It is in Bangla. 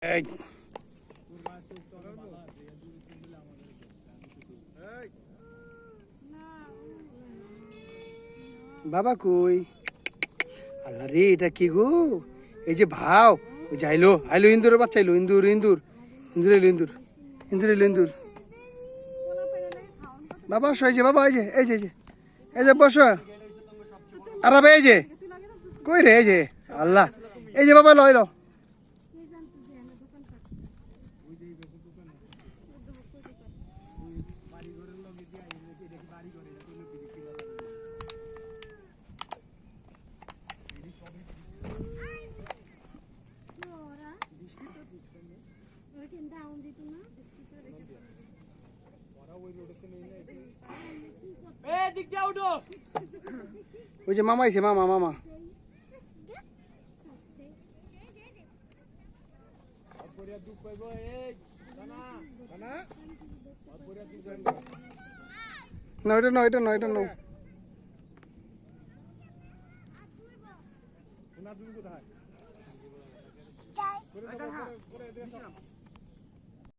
এই বাবা কই? আল্লাহ রে, এটা কি গো? এই যে ভাও ওই যে আইলো আইলো, ইন্দুরের বাচ্চা আইলো, ইন্দুর ইন্দুর ইন্দুর এলো, ইন্দুর ইন্দুর এলো, ইন্দুর। বাবা আসো, এই যে বাবা, এই যে এই যে এই যে এই যে বসো। আর এই যে কই রে? এই যে আল্লাহ, এই যে বাবা লইলো। ওই যে মামা আইছে, মামা মামা। না ওইটা নয়, এটা নয়, এটা নয়।